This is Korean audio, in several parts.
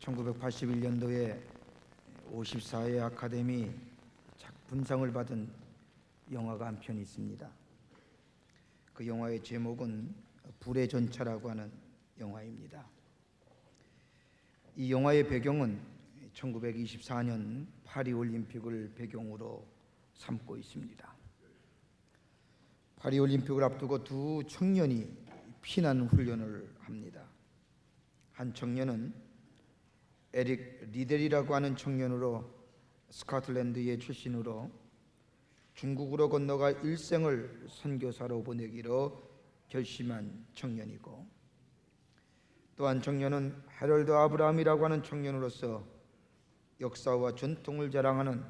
1981년도에 54회 아카데미 작품상을 받은 영화가 한 편 있습니다. 그 영화의 제목은 불의 전차라고 하는 영화입니다. 이 영화의 배경은 1924년 파리올림픽을 배경으로 삼고 있습니다. 파리올림픽을 앞두고 두 청년이 피난 훈련을 합니다. 한 청년은 에릭 리델이라고 하는 청년으로 스코틀랜드의 출신으로 중국으로 건너가 일생을 선교사로 보내기로 결심한 청년이고, 또 한 청년은 해럴드 아브라함이라고 하는 청년으로서 역사와 전통을 자랑하는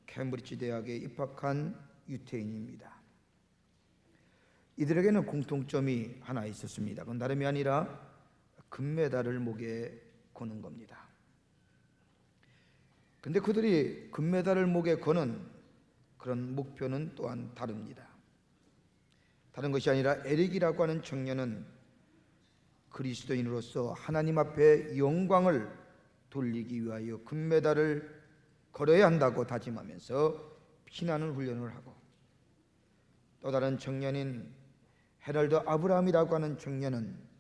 케임브리지 대학에 입학한 유태인입니다. 이들에게는 공통점이 하나 있었습니다. 그건 다름이 아니라 금메달을 목에 거는 겁니다. 근데 그들이 금메달을 목에 거는 그런 목표는 또한 다릅니다. 다른 것이 아니라 에릭이라고 하는 청년은 그리스도인으로서 하나님 앞에 영광을 돌리기 위하여 금메달을 걸어야 한다고 다짐하면서 피나는 훈련을 하고, 또 다른 청년인 해럴드 아브라함이라고 하는 청년은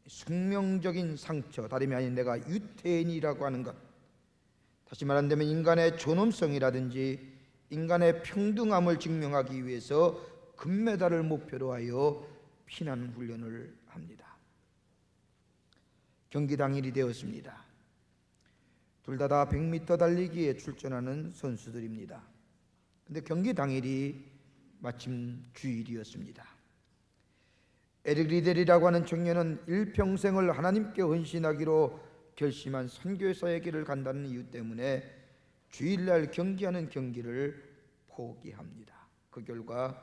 숙명적인 상처, 다름이 아닌 내가 유태인이라고 하는 것, 다시 말한다면 인간의 존엄성이라든지 인간의 평등함을 증명하기 위해서 금메달을 목표로 하여 피나는 훈련을 합니다. 경기 당일이 되었습니다. 둘 다 100m 달리기에 출전하는 선수들입니다. 그런데 경기 당일이 마침 주일이었습니다. 에릭 리델이라고 하는 청년은 일평생을 하나님께 헌신하기로 결심한 선교사의 길을 간다는 이유 때문에 주일날 경기하는 경기를 포기합니다. 그 결과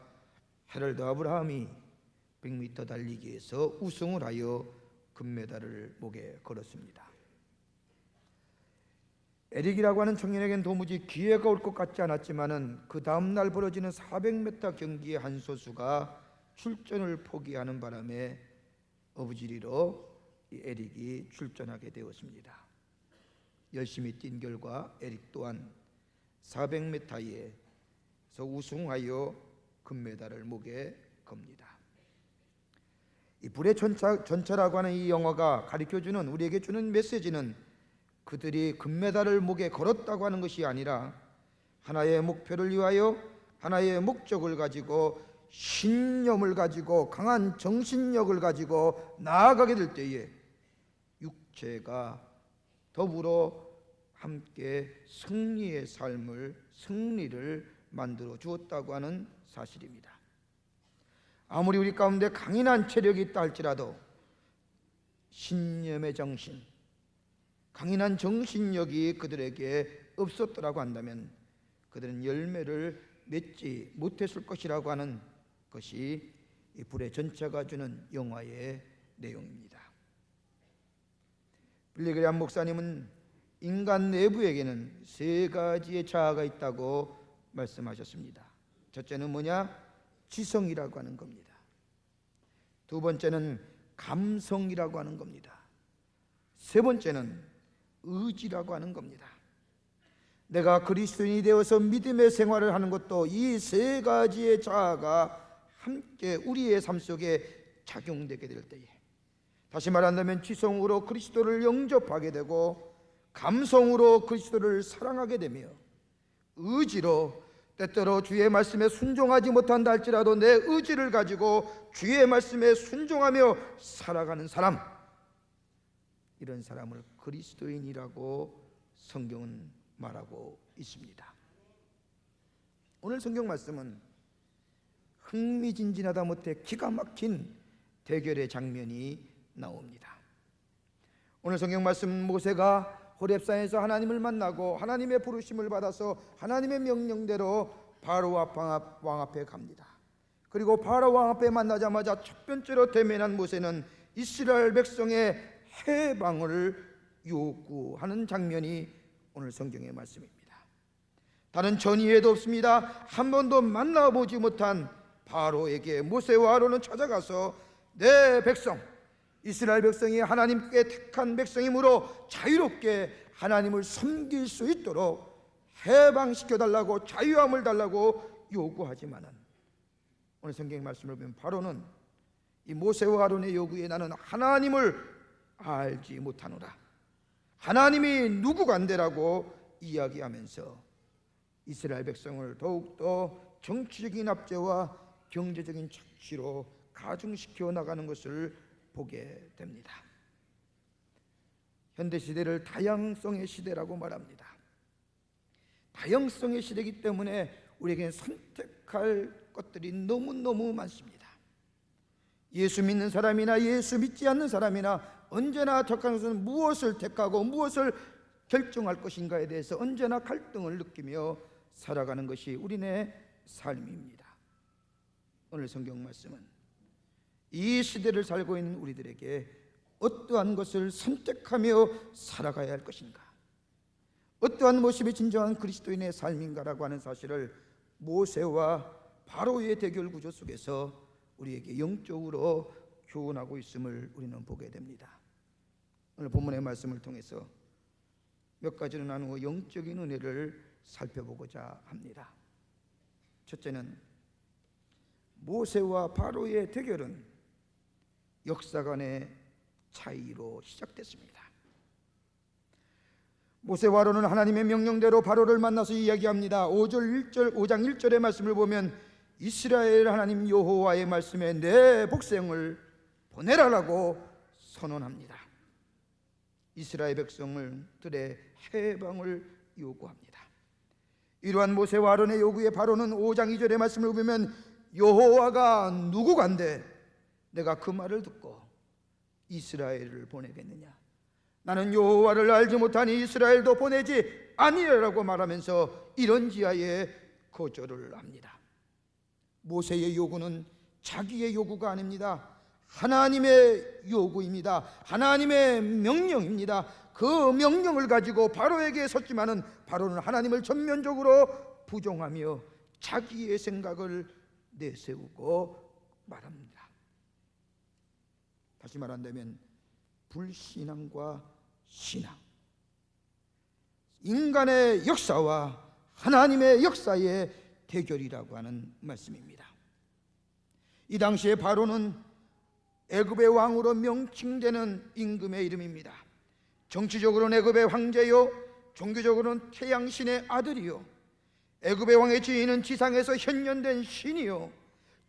해럴드 아브라함이 100m 달리기에서 우승을 하여 금메달을 목에 걸었습니다. 에릭이라고 하는 청년에겐 도무지 기회가 올 것 같지 않았지만은 그 다음날 벌어지는 400m 경기의 한 소수가 출전을 포기하는 바람에 어부지리로 에릭이 출전하게 되었습니다. 열심히 뛴 결과 에릭 또한 400m에서 우승하여 금메달을 목에 겁니다. 이 불의 전차라고 하는 이 영화가 가르쳐주는, 우리에게 주는 메시지는 그들이 금메달을 목에 걸었다고 하는 것이 아니라 하나의 목표를 위하여 하나의 목적을 가지고 신념을 가지고 강한 정신력을 가지고 나아가게 될 때에 육체가 더불어 함께 승리의 삶을, 승리를 만들어 주었다고 하는 사실입니다. 아무리 우리 가운데 강인한 체력이 있다 할지라도 신념의 정신, 강인한 정신력이 그들에게 없었더라고 한다면 그들은 열매를 맺지 못했을 것이라고 하는 것이 이 불의 전차가 주는 영화의 내용입니다. 빌리그레암 목사님은 인간 내부에게는 세 가지의 자아가 있다고 말씀하셨습니다. 첫째는 뭐냐? 지성이라고 하는 겁니다. 두 번째는 감성이라고 하는 겁니다. 세 번째는 의지라고 하는 겁니다. 내가 그리스도인이 되어서 믿음의 생활을 하는 것도 이 세 가지의 자아가 함께 우리의 삶 속에 작용되게 될 때에, 다시 말한다면 지성으로 그리스도를 영접하게 되고 감성으로 그리스도를 사랑하게 되며 의지로 때때로 주의 말씀에 순종하지 못한다 할지라도 내 의지를 가지고 주의 말씀에 순종하며 살아가는 사람, 이런 사람을 그리스도인이라고 성경은 말하고 있습니다. 오늘 성경 말씀은 흥미진진하다 못해 기가 막힌 대결의 장면이 나옵니다. 오늘 성경 말씀, 모세가 호렙산에서 하나님을 만나고 하나님의 부르심을 받아서 하나님의 명령대로 바로 왕 앞에 갑니다. 그리고 바로 왕 앞에 만나자마자 첫 번째로 대면한 모세는 이스라엘 백성의 해방을 요구하는 장면이 오늘 성경의 말씀입니다. 다른 전이에도 없습니다. 한 번도 만나보지 못한 바로에게 모세와 아론은 찾아가서 내 백성 이스라엘 백성이 하나님께 택한 백성이므로 자유롭게 하나님을 섬길 수 있도록 해방시켜달라고, 자유함을 달라고 요구하지만은, 오늘 성경 말씀을 보면 바로는 이 모세와 아론의 요구에 나는 하나님을 알지 못하노라, 하나님이 누구간데라고 이야기하면서 이스라엘 백성을 더욱더 정치적인 압제와 경제적인 착취로 가중시켜 나가는 것을 보게 됩니다. 현대시대를 다양성의 시대라고 말합니다. 다양성의 시대이기 때문에 우리에게는 선택할 것들이 너무너무 많습니다. 예수 믿는 사람이나 예수 믿지 않는 사람이나 언제나 택하는 것은 무엇을 택하고 무엇을 결정할 것인가에 대해서 언제나 갈등을 느끼며 살아가는 것이 우리네 삶입니다. 오늘 성경 말씀은 이 시대를 살고 있는 우리들에게 어떠한 것을 선택하며 살아가야 할 것인가, 어떠한 모습이 진정한 그리스도인의 삶인가라고 하는 사실을 모세와 바로의 대결 구조 속에서 우리에게 영적으로 교훈하고 있음을 우리는 보게 됩니다. 오늘 본문의 말씀을 통해서 몇 가지로 나누어 영적인 은혜를 살펴보고자 합니다. 첫째는 모세와 바로의 대결은 역사관의 차이로 시작됐습니다. 모세와 아론은 하나님의 명령대로 바로를 만나서 이야기합니다. 5장 1절의 말씀을 보면 이스라엘 하나님 여호와의 말씀에 내 복생을 보내라라고 선언합니다. 이스라엘 백성들의 해방을 요구합니다. 이러한 모세와 아론의 요구에 바로는 5장 2절의 말씀을 보면 여호와가 누구간데 내가 그 말을 듣고 이스라엘을 보내겠느냐, 나는 여호와를 알지 못하니 이스라엘도 보내지 아니라고 말하면서 이런 지하에 거절을 합니다. 모세의 요구는 자기의 요구가 아닙니다. 하나님의 요구입니다. 하나님의 명령입니다. 그 명령을 가지고 바로에게 섰지만은 바로는 하나님을 전면적으로 부정하며 자기의 생각을 내세우고 말합니다. 다시 말한다면 불신앙과 신앙, 인간의 역사와 하나님의 역사의 대결이라고 하는 말씀입니다. 이 당시에 바로는 애굽의 왕으로 명칭되는 임금의 이름입니다. 정치적으로는 애굽의 황제요, 종교적으로는 태양신의 아들이요, 애굽의 왕의 지위는 지상에서 현현된 신이요,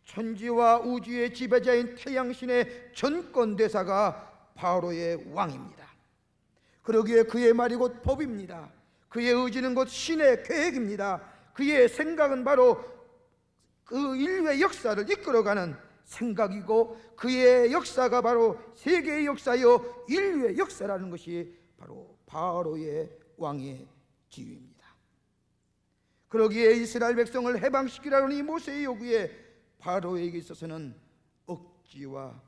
천지와 우주의 지배자인 태양신의 전권대사가 바로의 왕입니다. 그러기에 그의 말이 곧 법입니다. 그의 의지는 곧 신의 계획입니다. 그의 생각은 바로 그 인류의 역사를 이끌어가는 생각이고, 그의 역사가 바로 세계의 역사요 인류의 역사라는 것이 바로 바로의 왕의 지위입니다. 그러기에 이스라엘 백성을 해방시키라는 이 모세의 요구에 바로에게 있어서는 억지와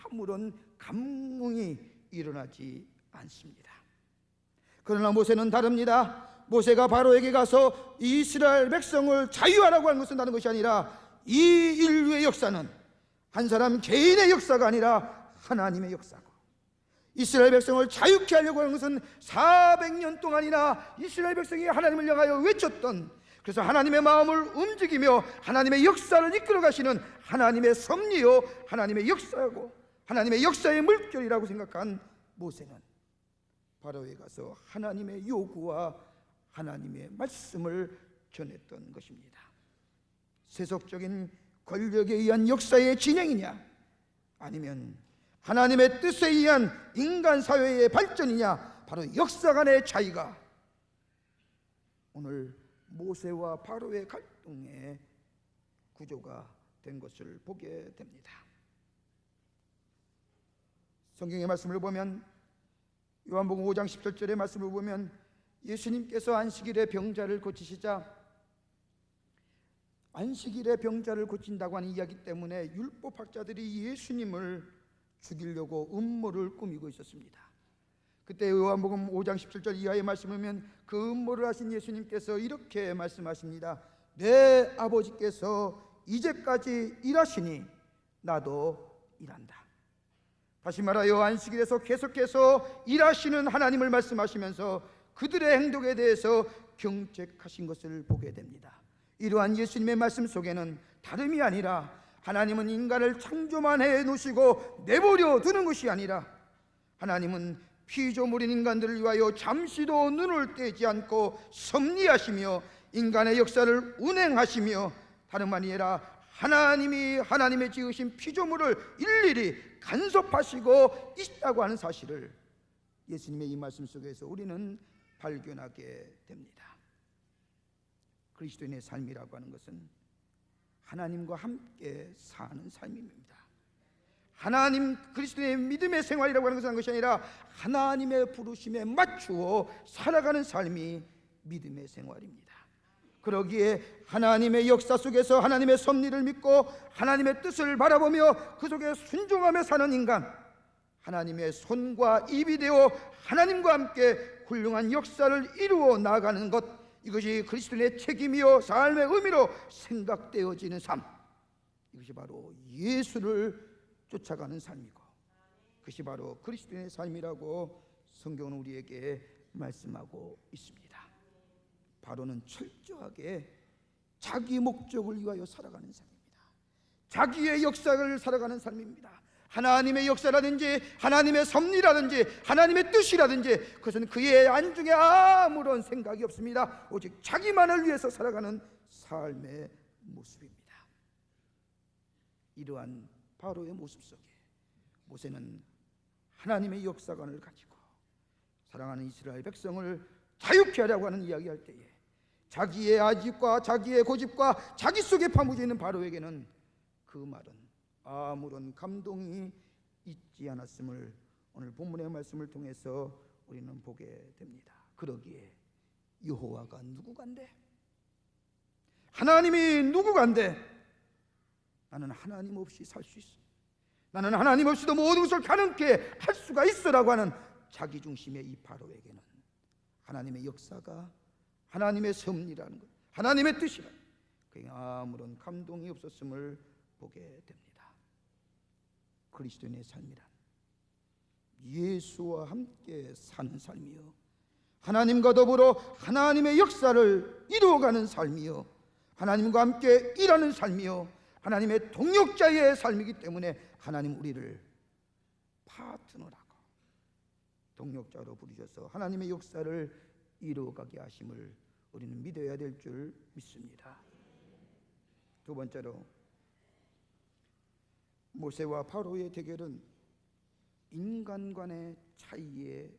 아무런 감흥이 일어나지 않습니다. 그러나 모세는 다릅니다. 모세가 바로에게 가서 이스라엘 백성을 자유하라고 하는 것은 다른 것이 아니라 이 인류의 역사는 한 사람 개인의 역사가 아니라 하나님의 역사고, 이스라엘 백성을 자유케 하려고 하는 것은 400년 동안이나 이스라엘 백성이 하나님을 향하여 외쳤던, 그래서 하나님의 마음을 움직이며 하나님의 역사를 이끌어 가시는 하나님의 섭리요 하나님의 역사고 하나님의 역사의 물결이라고 생각한 모세는 바로에 가서 하나님의 요구와 하나님의 말씀을 전했던 것입니다. 세속적인 권력에 의한 역사의 진행이냐, 아니면 하나님의 뜻에 의한 인간 사회의 발전이냐, 바로 역사 간의 차이가 오늘 모세와 바로의 갈등의 구조가 된 것을 보게 됩니다. 성경의 말씀을 보면, 요한복음 5장 17절의 말씀을 보면 예수님께서 안식일에 병자를 고치시자, 안식일에 병자를 고친다고 하는 이야기 때문에 율법학자들이 예수님을 죽이려고 음모를 꾸미고 있었습니다. 그때 요한복음 5장 17절 이하의 말씀을 보면 그 음모를 하신 예수님께서 이렇게 말씀하십니다. 내 아버지께서 이제까지 일하시니 나도 일한다. 다시 말하여 안식일에서 계속해서 일하시는 하나님을 말씀하시면서 그들의 행동에 대해서 경책하신 것을 보게 됩니다. 이러한 예수님의 말씀 속에는 다름이 아니라 하나님은 인간을 창조만 해 놓으시고 내버려 두는 것이 아니라 하나님은 피조물인 인간들을 위하여 잠시도 눈을 떼지 않고 섭리하시며 인간의 역사를 운행하시며 다름 아니라 하나님이 하나님의 지으신 피조물을 일일이 간섭하시고 있다고 하는 사실을 예수님의 이 말씀 속에서 우리는 발견하게 됩니다. 그리스도인의 삶이라고 하는 것은 하나님과 함께 사는 삶입니다. 하나님 그리스도의 믿음의 생활이라고 하는 것이 아니라 하나님의 부르심에 맞추어 살아가는 삶이 믿음의 생활입니다. 그러기에 하나님의 역사 속에서 하나님의 섭리를 믿고 하나님의 뜻을 바라보며 그 속에 순종하며 사는 인간, 하나님의 손과 입이 되어 하나님과 함께 훌륭한 역사를 이루어 나가는 것, 이것이 그리스도인의 책임이요 삶의 의미로 생각되어지는 삶, 이것이 바로 예수를 쫓아가는 삶이고 그것이 바로 그리스도인의 삶이라고 성경은 우리에게 말씀하고 있습니다. 바로는 철저하게 자기 목적을 위하여 살아가는 삶입니다. 자기의 역사를 살아가는 삶입니다. 하나님의 역사라든지 하나님의 섭리라든지 하나님의 뜻이라든지 그것은 그의 안중에 아무런 생각이 없습니다. 오직 자기만을 위해서 살아가는 삶의 모습입니다. 이러한 바로의 모습 속에 모세는 하나님의 역사관을 가지고 사랑하는 이스라엘 백성을 자유케 하려고 하는 이야기할 때에 자기의 아집과 자기의 고집과 자기 속에 파묻혀 있는 바로에게는 그 말은 아무런 감동이 있지 않았음을 오늘 본문의 말씀을 통해서 우리는 보게 됩니다. 그러기에 여호와가 누구간데? 하나님이 누구간데? 나는 하나님 없이 살 수 있어. 나는 하나님 없이도 모든 것을 가능케 할 수가 있어라고 하는 자기중심의 이 바로에게는 하나님의 역사가 하나님의 섭리라는 것, 하나님의 뜻이라는 것, 그에 아무런 감동이 없었음을 보게 됩니다. 그리스도인의 삶이란 예수와 함께 사는 삶이요 하나님과 더불어 하나님의 역사를 이루어가는 삶이요 하나님과 함께 일하는 삶이요 하나님의 동역자의 삶이기 때문에 하나님 우리를 파트너라고 동역자로 부르셔서 하나님의 역사를 이루어가게 하심을 우리는 믿어야 될 줄 믿습니다. 두 번째로 모세와 바로의 대결은 인간 간의 차이의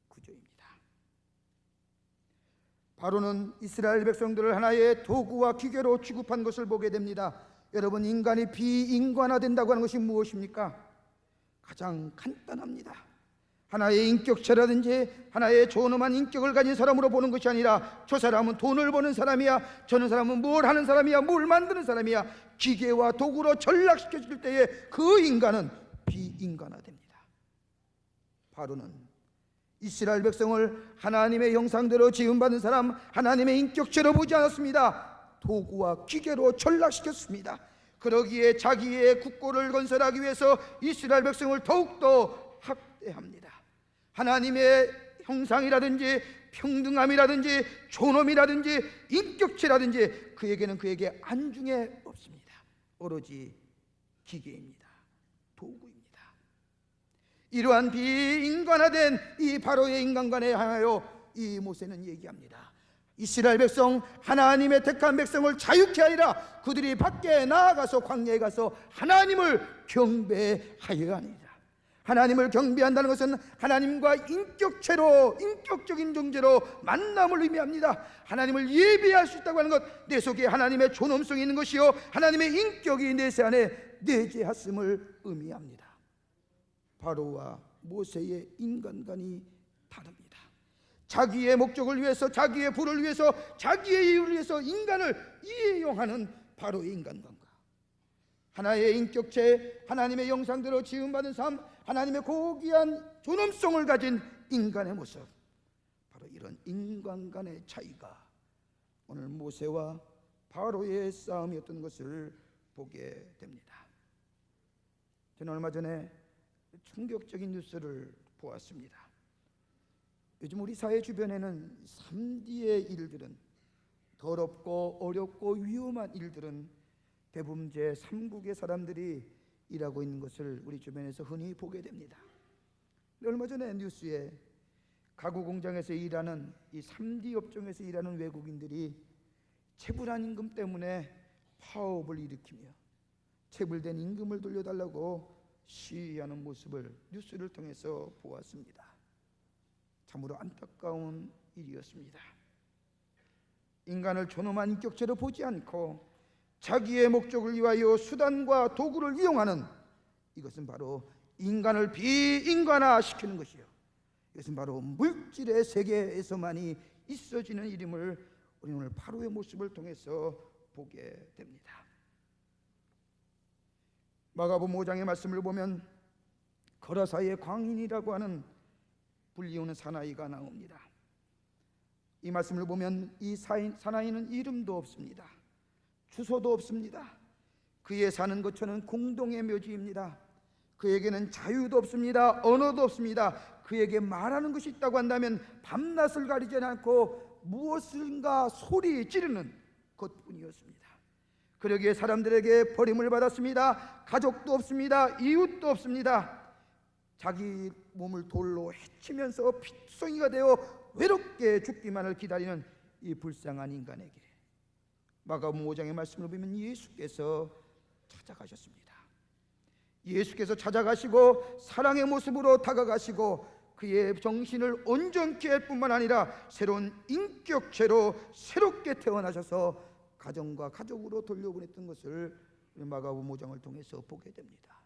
구조입니다. 바로는 이스라엘 백성들을 하나의 도구와 기계로 취급한 것을 보게 됩니다. 여러분, 인간이 비인간화된다고 하는 것이 무엇입니까? 가장 간단합니다. 하나의 인격체라든지 하나의 존엄한 인격을 가진 사람으로 보는 것이 아니라 저 사람은 돈을 버는 사람이야, 저는 사람은 뭘 하는 사람이야, 뭘 만드는 사람이야, 기계와 도구로 전락시켜질 때에 그 인간은 비인간화됩니다. 바로는 이스라엘 백성을 하나님의 형상대로 지음받은 사람, 하나님의 인격체로 보지 않았습니다. 도구와 기계로 전락시켰습니다. 그러기에 자기의 국고를 건설하기 위해서 이스라엘 백성을 더욱더 학대합니다. 하나님의 형상이라든지 평등함이라든지 존엄이라든지 인격체라든지 그에게 안중에 없습니다. 오로지 기계입니다. 도구입니다. 이러한 비인간화된 이 바로의 인간관에 향하여 이 모세는 얘기합니다. 이스라엘 백성, 하나님의 택한 백성을 자유케 하리라. 그들이 밖에 나아가서 광야에 가서 하나님을 경배하여야 합니다. 하나님을 경배한다는 것은 하나님과 인격체로, 인격적인 존재로 만남을 의미합니다. 하나님을 예배할 수 있다고 하는 것, 내 속에 하나님의 존엄성이 있는 것이요 하나님의 인격이 내 안에 내재했음을 의미합니다. 바로와 모세의 인간관이 다릅니다. 자기의 목적을 위해서, 자기의 부를 위해서, 자기의 이유를 위해서 인간을 이용하는 바로의 인간관과 하나의 인격체, 하나님의 형상대로 지음받은 삶, 하나님의 고귀한 존엄성을 가진 인간의 모습, 바로 이런 인간 간의 차이가 오늘 모세와 바로의 싸움이었던 것을 보게 됩니다. 저는 얼마 전에 충격적인 뉴스를 보았습니다. 요즘 우리 사회 주변에는 3D의 일들은, 더럽고 어렵고 위험한 일들은 대부분 제3국의 사람들이 일하고 있는 것을 우리 주변에서 흔히 보게 됩니다. 얼마 전에 뉴스에 가구 공장에서 일하는 이 3D 업종에서 일하는 외국인들이 체불한 임금 때문에 파업을 일으키며 체불된 임금을 돌려달라고 시위하는 모습을 뉴스를 통해서 보았습니다. 참으로 안타까운 일이었습니다. 인간을 존엄한 인격체로 보지 않고 자기의 목적을 위하여 수단과 도구를 이용하는, 이것은 바로 인간을 비인간화시키는 것이요, 이것은 바로 물질의 세계에서만이 있어지는 일임을 우리 오늘 바로의 모습을 통해서 보게 됩니다. 마가복음 5장의 말씀을 보면 거라사의 광인이라고 하는 불리우는 사나이가 나옵니다. 이 말씀을 보면 이 사나이는 이름도 없습니다. 주소도 없습니다. 그의 사는 곳처는 공동의 묘지입니다. 그에게는 자유도 없습니다. 언어도 없습니다. 그에게 말하는 것이 있다고 한다면 밤낮을 가리지 않고 무엇인가 소리 지르는 것뿐이었습니다. 그러기에 사람들에게 버림을 받았습니다. 가족도 없습니다. 이웃도 없습니다. 자기 몸을 돌로 헤치면서 핏덩이가 되어 외롭게 죽기만을 기다리는 이 불쌍한 인간에게 마가복음 5장의 말씀을 보면 예수께서 찾아가셨습니다. 예수께서 찾아가시고 사랑의 모습으로 다가가시고 그의 정신을 온전케 할 뿐만 아니라 새로운 인격체로 새롭게 태어나셔서 가정과 가족으로 돌려보냈던 것을 마가복음 5장을 통해서 보게 됩니다.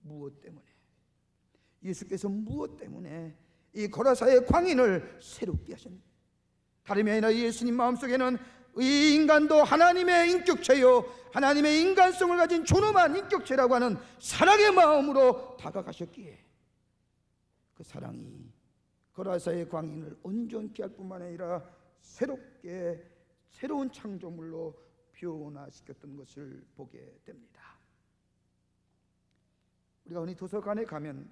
무엇 때문에? 예수께서 무엇 때문에 이 거라사의 광인을 새롭게 하셨는가? 다름이 아니라 예수님 마음속에는 이 인간도 하나님의 인격체요, 하나님의 인간성을 가진 존엄한 인격체라고 하는 사랑의 마음으로 다가가셨기에 그 사랑이 거라사의 광인을 온전케 할 뿐만 아니라 새롭게 새로운 창조물로 변화시켰던 것을 보게 됩니다. 우리가 흔히 도서관에 가면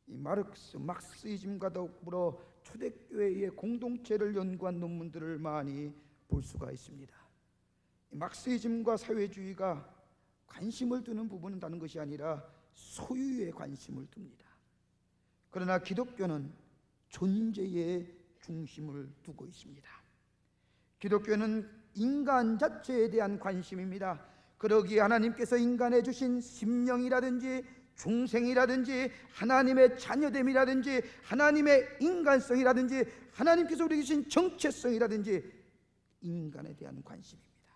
이 막스이즘과 더불어 초대교회의 공동체를 연구한 논문들을 많이 볼 수가 있습니다. 막스이즘과 사회주의가 관심을 두는 부분은 다른 것이 아니라 소유에 관심을 둡니다. 그러나 기독교는 존재의 중심을 두고 있습니다. 기독교는 인간 자체에 대한 관심입니다. 그러기에 하나님께서 인간에 주신 심령이라든지 중생이라든지 하나님의 자녀됨이라든지 하나님의 인간성이라든지 하나님께서 우리에게 주신 정체성이라든지 인간에 대한 관심입니다.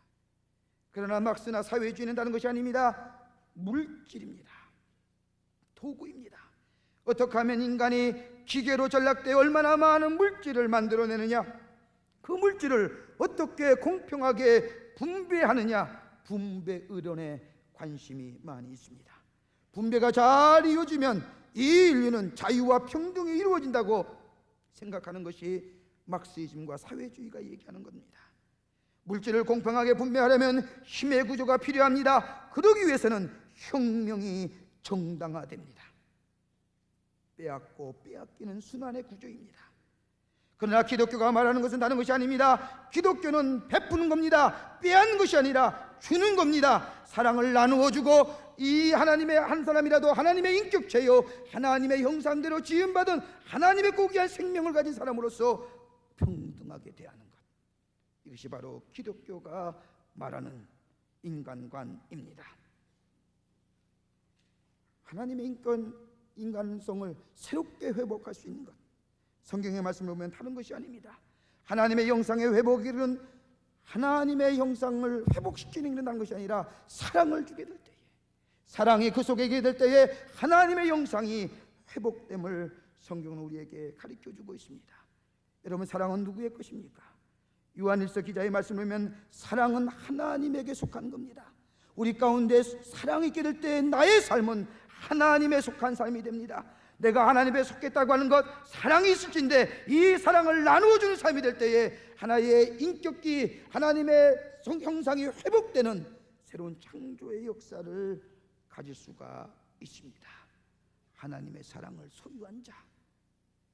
그러나 막스나 사회주의는 다른 것이 아닙니다. 물질입니다. 도구입니다. 어떻게 하면 인간이 기계로 전락되어 얼마나 많은 물질을 만들어내느냐, 그 물질을 어떻게 공평하게 분배하느냐, 분배 의론에 관심이 많이 있습니다. 분배가 잘 이루어지면 이 인류는 자유와 평등이 이루어진다고 생각하는 것이 막스이즘과 사회주의가 얘기하는 겁니다. 물질을 공평하게 분배하려면 힘의 구조가 필요합니다. 그러기 위해서는 혁명이 정당화됩니다. 빼앗고 빼앗기는 순환의 구조입니다. 그러나 기독교가 말하는 것은 다른 것이 아닙니다. 기독교는 베푸는 겁니다. 빼앗는 것이 아니라 주는 겁니다. 사랑을 나누어 주고 이 하나님의 한 사람이라도 하나님의 인격체요, 하나님의 형상대로 지음받은 하나님의 고귀한 생명을 가진 사람으로서 평등하게 대하는 것, 이것이 바로 기독교가 말하는 인간관입니다. 하나님의 인간성을 새롭게 회복할 수 있는 것, 성경의 말씀을 보면 다른 것이 아닙니다. 하나님의 형상의 회복은 하나님의 형상을 회복시키는 일은 다른 것이 아니라 사랑을 주게 될 때에, 사랑이 그 속에 있게 될 때에 하나님의 형상이 회복됨을 성경은 우리에게 가르쳐주고 있습니다. 여러분, 사랑은 누구의 것입니까? 요한일서 기자의 말씀을 보면 사랑은 하나님에게 속한 겁니다. 우리 가운데 사랑이 있게 될 때 나의 삶은 하나님에 속한 삶이 됩니다. 내가 하나님에 속했다고 하는 것, 사랑이 있을진데 이 사랑을 나누어주는 삶이 될 때에 하나의 인격기, 하나님의 형상이 회복되는 새로운 창조의 역사를 가질 수가 있습니다. 하나님의 사랑을 소유한 자,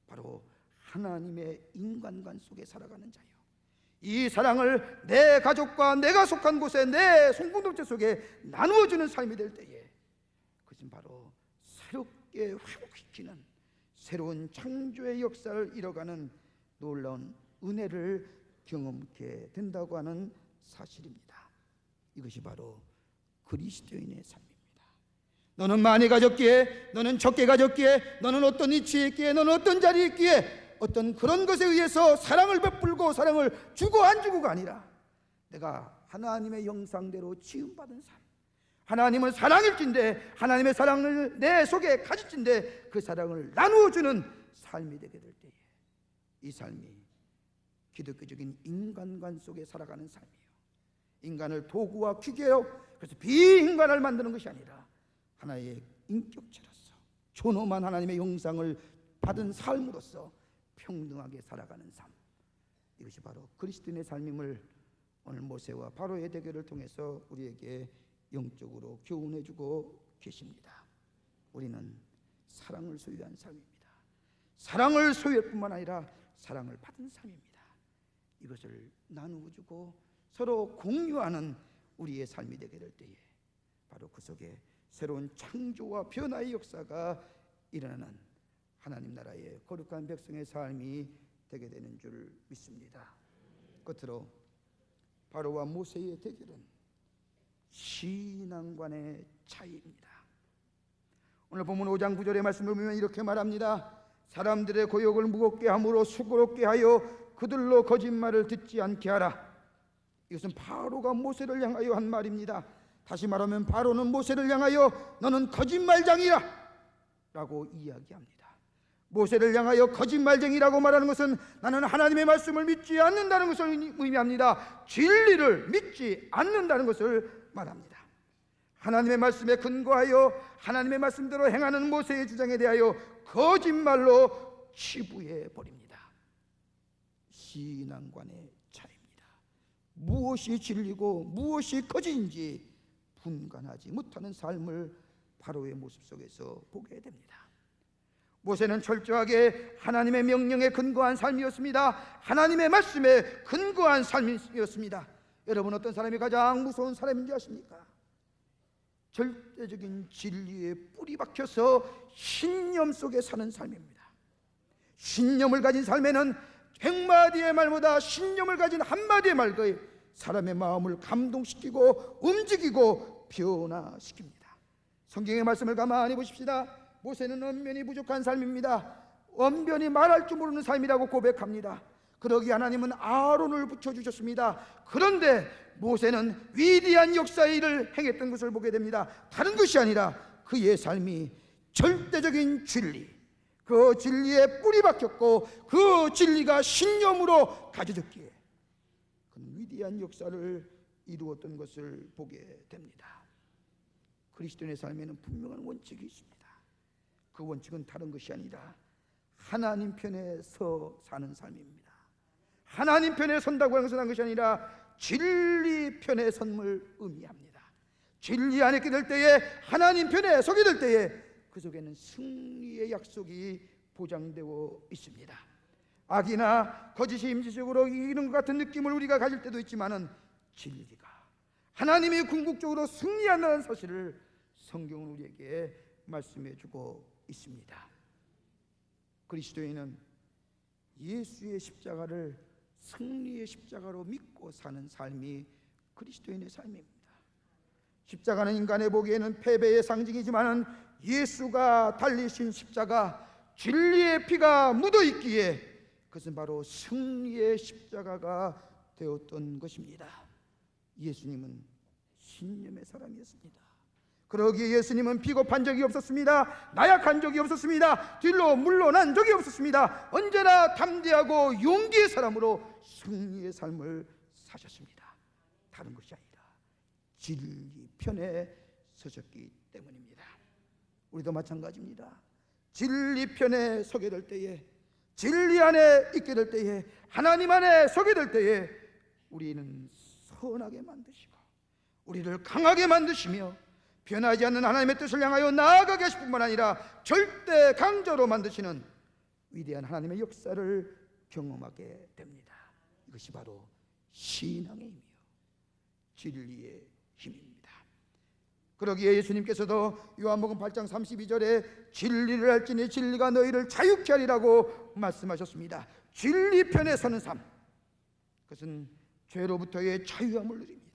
바로 하나님의 인간관 속에 살아가는 자요, 이 사랑을 내 가족과 내가 속한 곳에, 내 공동체 속에 나누어주는 삶이 될 때에 그것은 바로 새롭게 회복시키는 새로운 창조의 역사를 이뤄가는 놀라운 은혜를 경험하게 된다고 하는 사실입니다. 이것이 바로 그리스도인의 삶입니다. 너는 많이 가졌기에, 너는 적게 가졌기에, 너는 어떤 위치에 있기에, 너는 어떤 자리에 있기에, 어떤 그런 것에 의해서 사랑을 베풀고 사랑을 주고 안 주고가 아니라 내가 하나님의 형상대로 지음받은 삶, 하나님은 사랑일진데 하나님의 사랑을 내 속에 가질진데 그 사랑을 나누어주는 삶이 되게 될 때에 이 삶이 기독교적인 인간관 속에 살아가는 삶이에요. 인간을 도구와 기계로, 그래서 비인간을 만드는 것이 아니라 하나의 인격체로서 존엄한 하나님의 형상을 받은 삶으로서 평등하게 살아가는 삶, 이것이 바로 그리스도인의 삶임을 오늘 모세와 바로의 대결을 통해서 우리에게 영적으로 교훈해주고 계십니다. 우리는 사랑을 소유한 삶입니다. 사랑을 소유할 뿐만 아니라 사랑을 받은 삶입니다. 이것을 나누어주고 서로 공유하는 우리의 삶이 되게 될 때에 바로 그 속에 새로운 창조와 변화의 역사가 일어나는 하나님 나라의 거룩한 백성의 삶이 되게 되는 줄 믿습니다. 끝으로 바로와 모세의 대결은 신앙관의 차이입니다. 오늘 본문 5장 9절의 말씀을 보면 이렇게 말합니다. 사람들의 고역을 무겁게 함으로 수고롭게 하여 그들로 거짓말을 듣지 않게 하라. 이것은 바로가 모세를 향하여 한 말입니다. 다시 말하면 바로는 모세를 향하여 너는 거짓말장이라 라고 이야기합니다. 모세를 향하여 거짓말쟁이라고 말하는 것은 나는 하나님의 말씀을 믿지 않는다는 것을 의미합니다. 진리를 믿지 않는다는 것을 말합니다. 하나님의 말씀에 근거하여 하나님의 말씀대로 행하는 모세의 주장에 대하여 거짓말로 치부해 버립니다. 신앙관의 차이입니다. 무엇이 진리고 무엇이 거짓인지 분간하지 못하는 삶을 바로의 모습 속에서 보게 됩니다. 모세는 철저하게 하나님의 명령에 근거한 삶이었습니다. 하나님의 말씀에 근거한 삶이었습니다. 여러분, 어떤 사람이 가장 무서운 사람인지 아십니까? 절대적인 진리에 뿌리 박혀서 신념 속에 사는 삶입니다. 신념을 가진 삶에는 100마디의 말보다 신념을 가진 한마디의 말과 사람의 마음을 감동시키고 움직이고 변화시킵니다. 성경의 말씀을 가만히 보십시다. 모세는 언변이 부족한 삶입니다. 언변이 말할 줄 모르는 삶이라고 고백합니다. 그러기에 하나님은 아론을 붙여주셨습니다. 그런데 모세는 위대한 역사의 일을 행했던 것을 보게 됩니다. 다른 것이 아니라 그의 삶이 절대적인 진리, 그 진리에 뿌리 박혔고 그 진리가 신념으로 가져졌기에 그는 위대한 역사를 이루었던 것을 보게 됩니다. 그리스도인의 삶에는 분명한 원칙이 있습니다. 그 원칙은 다른 것이 아니라 하나님 편에 서 사는 삶입니다. 하나님 편에 선다고 하는 것은 아니라 진리 편에 선을 의미합니다. 진리 안에 있게 될 때에, 하나님 편에 서게 될 때에 그 속에는 승리의 약속이 보장되어 있습니다. 악이나 거짓이 임시적으로 이기는 것 같은 느낌을 우리가 가질 때도 있지만은 진리가 하나님이 궁극적으로 승리한다는 사실을 성경은 우리에게 말씀해주고 있습니다. 그리스도인은 예수의 십자가를 승리의 십자가로 믿고 사는 삶이 그리스도인의 삶입니다. 십자가는 인간의 보기에는 패배의 상징이지만 예수가 달리신 십자가, 진리의 피가 묻어있기에 그것은 바로 승리의 십자가가 되었던 것입니다. 예수님은 신념의 사람이었습니다. 그러기에 예수님은 비겁한 적이 없었습니다. 나약한 적이 없었습니다. 뒤로 물러난 적이 없었습니다. 언제나 담대하고 용기의 사람으로 승리의 삶을 사셨습니다. 다른 것이 아니라 진리 편에 서셨기 때문입니다. 우리도 마찬가지입니다. 진리 편에 서게 될 때에, 진리 안에 있게 될 때에, 하나님 안에 서게 될 때에 우리는 선하게 만드시고 우리를 강하게 만드시며 변하지 않는 하나님의 뜻을 향하여 나아가게 하실 뿐만 아니라 절대 강조로 만드시는 위대한 하나님의 역사를 경험하게 됩니다. 이것이 바로 신앙의 힘이요 진리의 힘입니다. 그러기에 예수님께서도 요한복음 8장 32절에 진리를 알지니 진리가 너희를 자유케 하리라고 말씀하셨습니다. 진리 편에 서는 삶, 그것은 죄로부터의 자유함을 누립니다.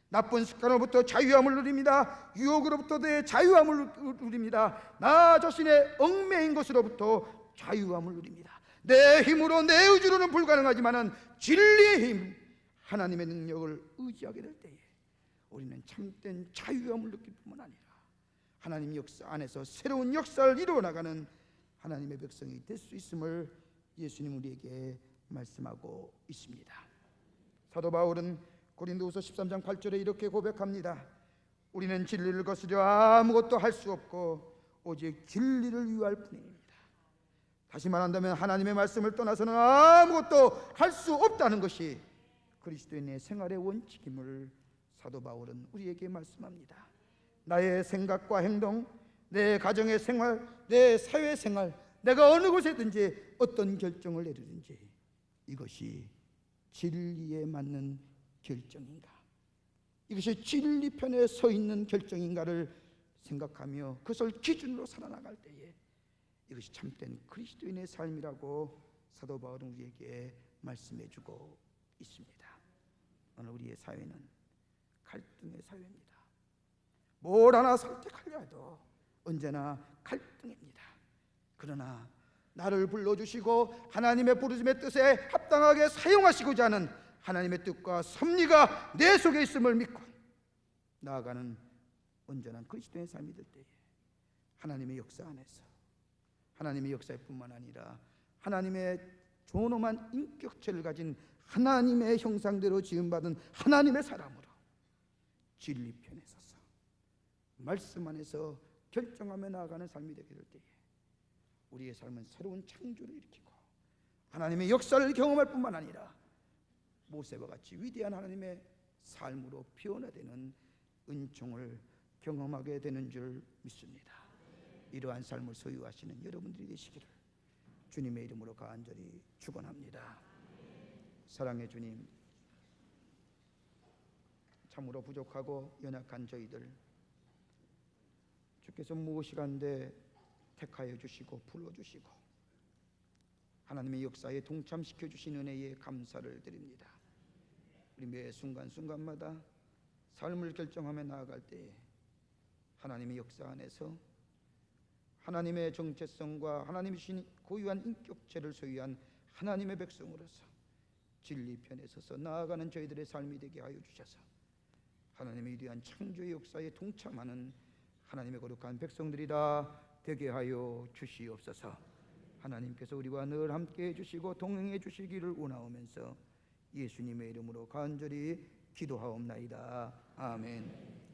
나쁜 습관으로부터 자유함을 누립니다. 유혹으로부터의 자유함을 누립니다. 나 자신의 얽매인 것으로부터 자유함을 누립니다. 내 힘으로, 내 의지로는 불가능하지만은 진리의 힘, 하나님의 능력을 의지하게 될 때에 우리는 참된 자유함을 느낄 뿐만 아니라 하나님 역사 안에서 새로운 역사를 이루어나가는 하나님의 백성이 될 수 있음을 예수님 우리에게 말씀하고 있습니다. 사도 바울은 고린도후서 13장 8절에 이렇게 고백합니다. 우리는 진리를 거스려 아무것도 할 수 없고 오직 진리를 위할 뿐입니다. 다시 말한다면 하나님의 말씀을 떠나서는 아무것도 할 수 없다는 것이 그리스도인의 생활의 원칙임을 사도 바울은 우리에게 말씀합니다. 나의 생각과 행동, 내 가정의 생활, 내 사회 생활, 내가 어느 곳에든지 어떤 결정을 내리든지 이것이 진리에 맞는 결정인가, 이것이 진리 편에 서 있는 결정인가를 생각하며 그것을 기준으로 살아나갈 때에 이것이 참된 그리스도인의 삶이라고 사도 바울은 우리에게 말씀해주고 있습니다. 오늘 우리의 사회는 갈등의 사회입니다. 뭘 하나 선택하려 해도 언제나 갈등입니다. 그러나 나를 불러주시고 하나님의 부르심의 뜻에 합당하게 사용하시고자 하는 하나님의 뜻과 섭리가 내 속에 있음을 믿고 나아가는 온전한 그리스도의 삶이 될 때에 하나님의 역사 안에서 하나님의 역사일 뿐만 아니라 하나님의 존엄한 인격체를 가진 하나님의 형상대로 지음받은 하나님의 사람으로 진리 편에 서서 말씀 안에서 결정하며 나아가는 삶이 되게 될 때에 우리의 삶은 새로운 창조를 일으키고 하나님의 역사를 경험할 뿐만 아니라 모세와 같이 위대한 하나님의 삶으로 변화되는 은총을 경험하게 되는 줄 믿습니다. 이러한 삶을 소유하시는 여러분들이 되시기를 주님의 이름으로 간절히 축원합니다. 사랑의 주님, 참으로 부족하고 연약한 저희들 주께서 무엇이간데 택하여 주시고 불러주시고 하나님의 역사에 동참시켜 주신 은혜에 감사를 드립니다. 우리 매 순간순간마다 삶을 결정하며 나아갈 때에 하나님의 역사 안에서 하나님의 정체성과 하나님이 주신 고유한 인격체를 소유한 하나님의 백성으로서 진리 편에 서서 나아가는 저희들의 삶이 되게 하여 주셔서 하나님의 위대한 창조의 역사에 동참하는 하나님의 거룩한 백성들이라 되게 하여 주시옵소서. 하나님께서 우리와 늘 함께 해주시고 동행해 주시기를 원하오면서 예수님의 이름으로 간절히 기도하옵나이다. 아멘.